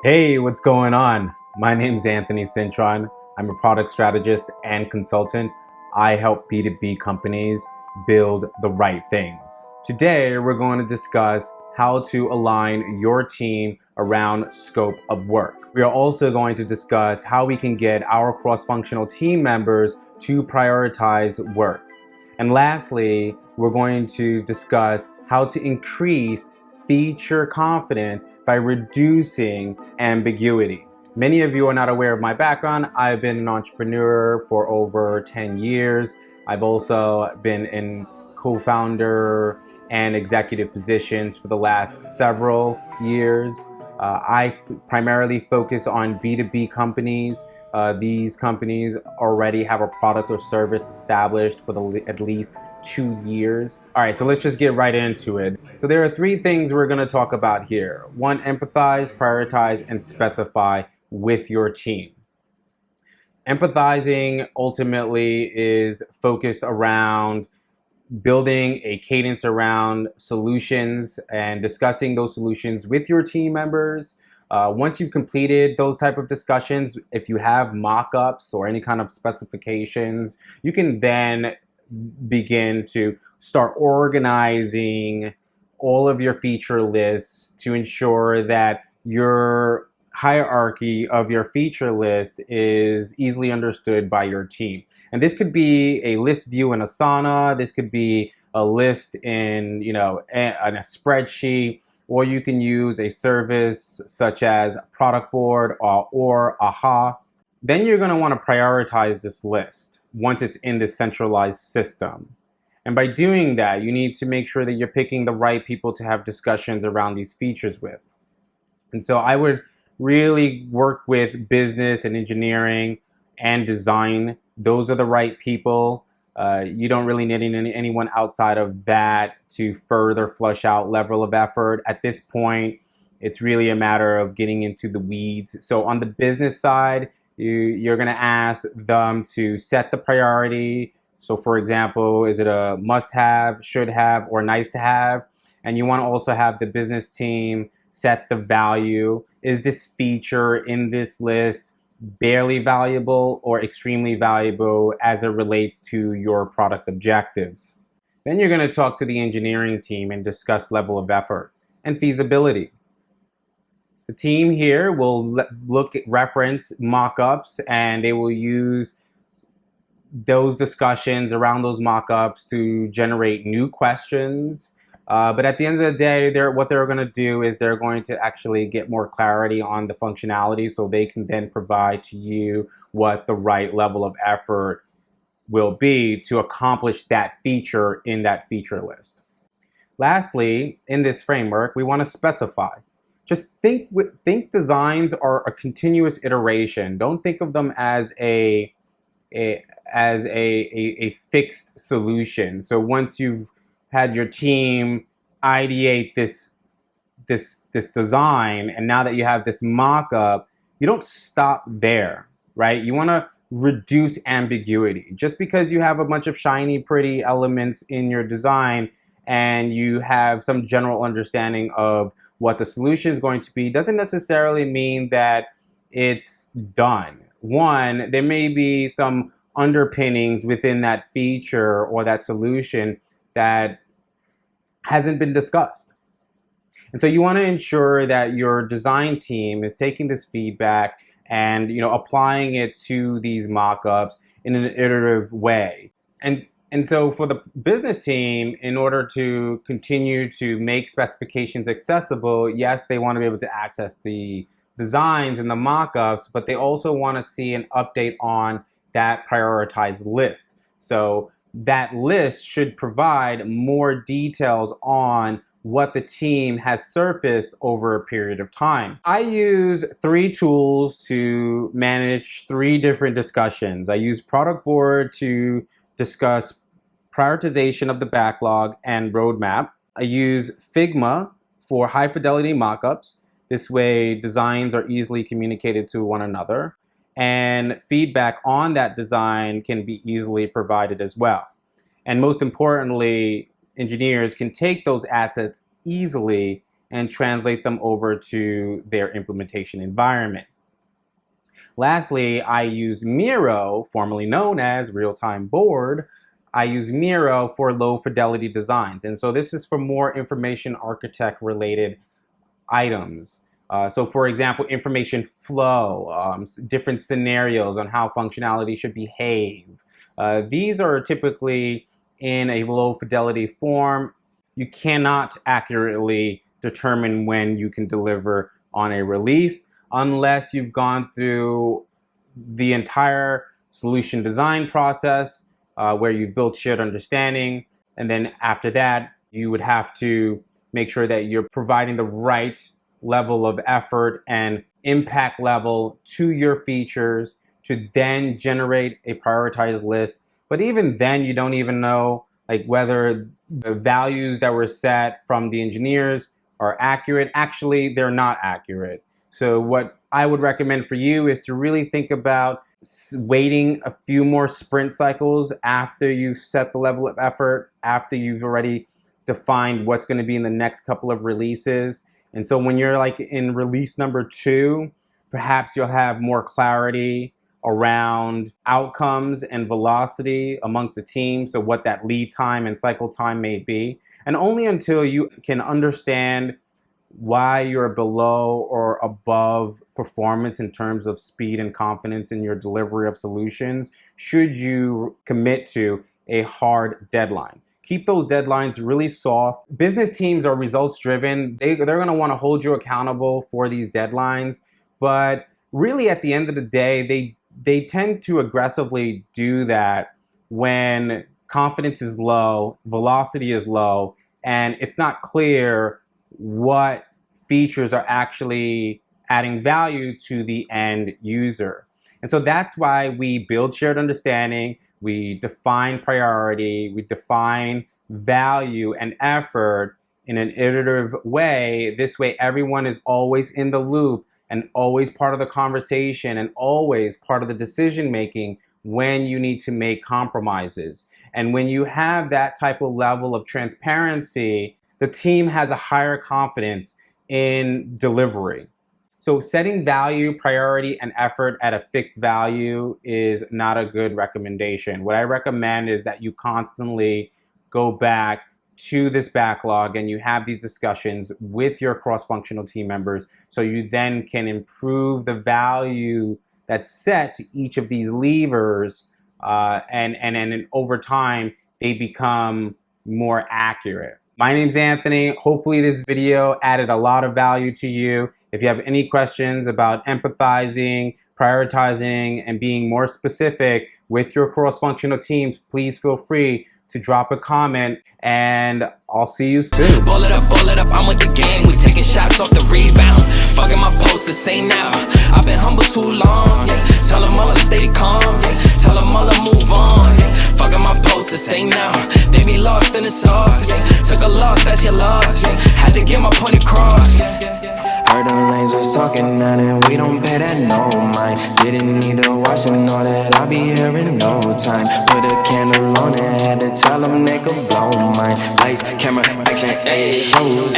Hey, what's going on? My name is Anthony Cintron. I'm a product strategist and consultant. I help B2B companies build the right things. Today, we're going to discuss how to align your team around scope of work. We are also going to discuss how we can get our cross-functional team members to prioritize work. And lastly, we're going to discuss how to increase feature confidence by reducing ambiguity. Many of you are not aware of my background. I've been an entrepreneur for over 10 years. I've also been in co-founder and executive positions for the last several years. I primarily focus on B2B companies. These companies already have a product or service established for at least 2 years. All right, so let's just get right into it. So there are 3 things we're going to talk about here. 1, empathize, prioritize, and specify with your team. Empathizing ultimately is focused around building a cadence around solutions and discussing those solutions with your team members. Once you've completed those type of discussions, if you have mock-ups or any kind of specifications, you can then begin to start organizing all of your feature lists to ensure that your hierarchy of your feature list is easily understood by your team. And this could be a list view in Asana, this could be a list in, in a spreadsheet, or you can use a service such as Product Board or AHA. Then you're going to want to prioritize this list once it's in this centralized system. And by doing that, you need to make sure that you're picking the right people to have discussions around these features with. And so I would really work with business and engineering and design. Those are the right people. You don't really need anyone outside of that to further flush out level of effort. At this point, it's really a matter of getting into the weeds. So on the business side, you're going to ask them to set the priority. So for example, is it a must-have, should-have, or nice-to-have? And you want to also have the business team set the value. Is this feature in this list barely valuable or extremely valuable as it relates to your product objectives? Then you're going to talk to the engineering team and discuss level of effort and feasibility. The team here will reference mock-ups, and they will use those discussions around those mock-ups to generate new questions. But at the end of the day, what they're going to do is they're going to actually get more clarity on the functionality so they can then provide to you what the right level of effort will be to accomplish that feature in that feature list. Lastly, in this framework, we want to specify. Just think designs are a continuous iteration. Don't think of them as a fixed solution. So once you've had your team ideate this design, and now that you have this mock-up, you don't stop there, right? You want to reduce ambiguity. Just because you have a bunch of shiny, pretty elements in your design and you have some general understanding of what the solution is going to be doesn't necessarily mean that it's done. One, there may be some underpinnings within that feature or that solution that hasn't been discussed. And so you want to ensure that your design team is taking this feedback and applying it to these mock-ups in an iterative way. And so for the business team, in order to continue to make specifications accessible, yes, they want to be able to access the designs and the mock-ups, but they also want to see an update on that prioritized list. So that list should provide more details on what the team has surfaced over a period of time. I use 3 tools to manage 3 different discussions. I use Product Board to discuss prioritization of the backlog and roadmap. I use Figma for high fidelity mockups. This way, designs are easily communicated to one another, and feedback on that design can be easily provided as well. And most importantly, engineers can take those assets easily and translate them over to their implementation environment. Lastly, I use Miro, formerly known as real-time board. I use Miro for low fidelity designs. And so this is for more information architect related items. So for example, information flow, different scenarios on how functionality should behave. These are typically in a low fidelity form. You cannot accurately determine when you can deliver on a release unless you've gone through the entire solution design process where you've built shared understanding. And then after that, you would have to make sure that you're providing the right level of effort and impact level to your features to then generate a prioritized list. But even then, you don't even know like whether the values that were set from the engineers are accurate. Actually, they're not accurate. So what I would recommend for you is to really think about waiting a few more sprint cycles after you've set the level of effort, after you've already defined what's going to be in the next couple of releases. And so when you're like in release number 2, perhaps you'll have more clarity around outcomes and velocity amongst the team, so what that lead time and cycle time may be. And only until you can understand why you're below or above performance in terms of speed and confidence in your delivery of solutions should you commit to a hard deadline. Keep those deadlines really soft. Business teams are results driven. They're going to want to hold you accountable for these deadlines, but really at the end of the day, they tend to aggressively do that when confidence is low, velocity is low, and it's not clear what features are actually adding value to the end user. And so that's why we build shared understanding, we define priority, we define value and effort in an iterative way. This way everyone is always in the loop and always part of the conversation and always part of the decision making when you need to make compromises. And when you have that type of level of transparency, the team has a higher confidence in delivery. So setting value, priority, and effort at a fixed value is not a good recommendation. What I recommend is that you constantly go back to this backlog and you have these discussions with your cross-functional team members so you then can improve the value that's set to each of these levers and over time they become more accurate. My name's Anthony. Hopefully this video added a lot of value to you. If you have any questions about empathizing, prioritizing, and being more specific with your cross-functional teams, please feel free to drop a comment, and I'll see you soon. Ball it up, I'm with the gang. We taking shots off the rebound. Fucking my posters, say now. I've been humble too long, yeah. Tell them all I stay calm, yeah. Tell them all I move on, yeah. Fucking my posters, say now. They be lost in the sauce, yeah. Took a loss, that's your loss, yeah. Had to get my point across, yeah. Heard them lasers talking now and we don't pay that no mind. Didn't need to watch and know that I'll be here in no time. Put a candle on it, had to tell them they could blow mine. Lights, camera, action, ayy, shows.